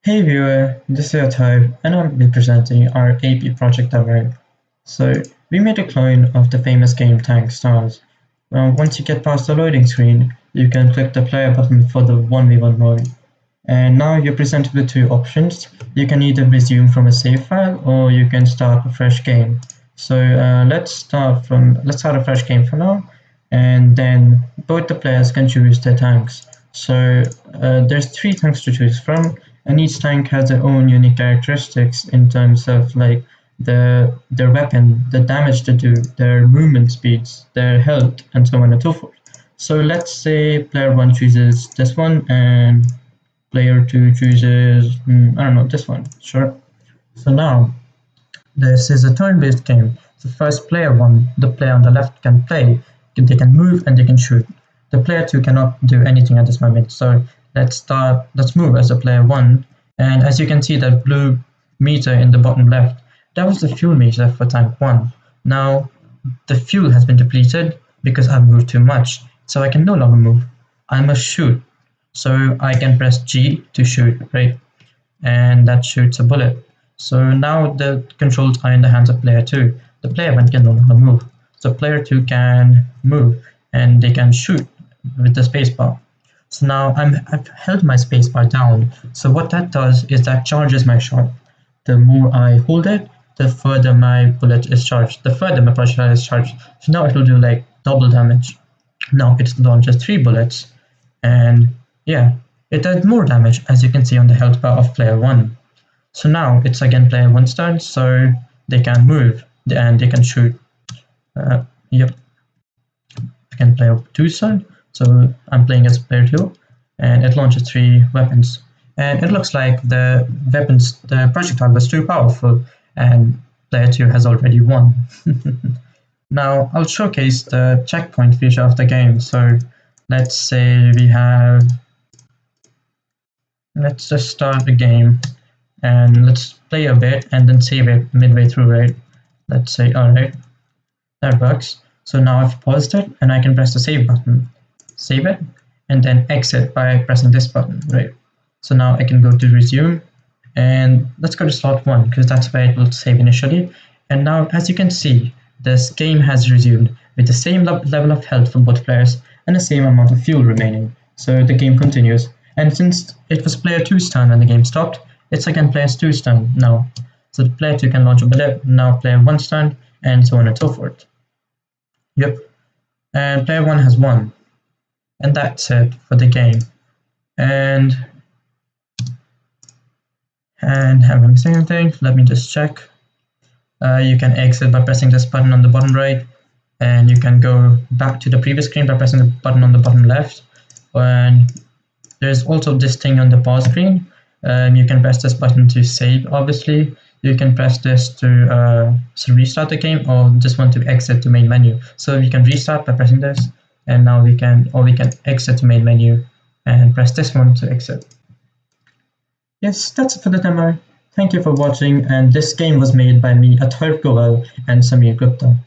Hey viewer, this is Atharv and I'll be presenting our AP project demo. So we made a clone of the famous game Tank Stars. Once you get past the loading screen, you can click the player button for the 1v1 mode. And now you're presented with two options. You can either resume from a save file or you can start a fresh game. So let's start a fresh game for now, and then both the players can choose their tanks. So there's three tanks to choose from, and each tank has their own unique characteristics in terms of like their weapon, the damage they do, their movement speeds, their health, and so on and so forth. So let's say player one chooses this one and player two chooses, I don't know, this one, sure. So now this is a turn-based game. So first player one, the player on the left can play, they can move and they can shoot. The player two cannot do anything at this moment. So let's move as a player one. And as you can see, that blue meter in the bottom left, that was the fuel meter for tank one. Now the fuel has been depleted because I've moved too much. So I can no longer move. I must shoot. So I can press G to shoot, right? And that shoots a bullet. So now the controls are in the hands of player two. The player one can no longer move. So player two can move and they can shoot with the spacebar. So now I've held my spacebar down. So what that does is that charges my shot. The more I hold it, the further my bullet is charged. The further my projectile is charged. So now it will do like double damage. Now it launches 3 bullets, and yeah, it does more damage, as you can see on the health bar of player 1. So now it's again player 1's turn, so they can move and they can shoot. Yep. Again player 2's turn, so I'm playing as player 2, and it launches 3 weapons. And it looks like the projectile was too powerful, and player 2 has already won. Now I'll showcase the checkpoint feature of the game. So let's say let's just start the game and let's play a bit and then save it midway through, right? Let's say, alright, that works. So now I've paused it and I can press the save button, save it, and then exit by pressing this button, right? So now I can go to resume, and let's go to slot 1 because that's where it will save initially. And now, as you can see, this game has resumed with the same level of health for both players and the same amount of fuel remaining. So the game continues. And since it was player 2's turn when the game stopped, it's again player 2's turn now. So the player 2 can launch a bullet, now player 1's turn, and so on and so forth. Yep. And player 1 has won. And that's it for the game. And have I missed anything? Let me just check. You can exit by pressing this button on the bottom right, and you can go back to the previous screen by pressing the button on the bottom left. And there's also this thing on the pause screen. You can press this button to save, obviously. You can press this to restart the game, or just want to exit to main menu. So we can restart by pressing this, and now we can exit to main menu and press this one to exit. Yes, that's it for the demo. Thank you for watching, and this game was made by me, Atharv Goel, and Sameer Gupta.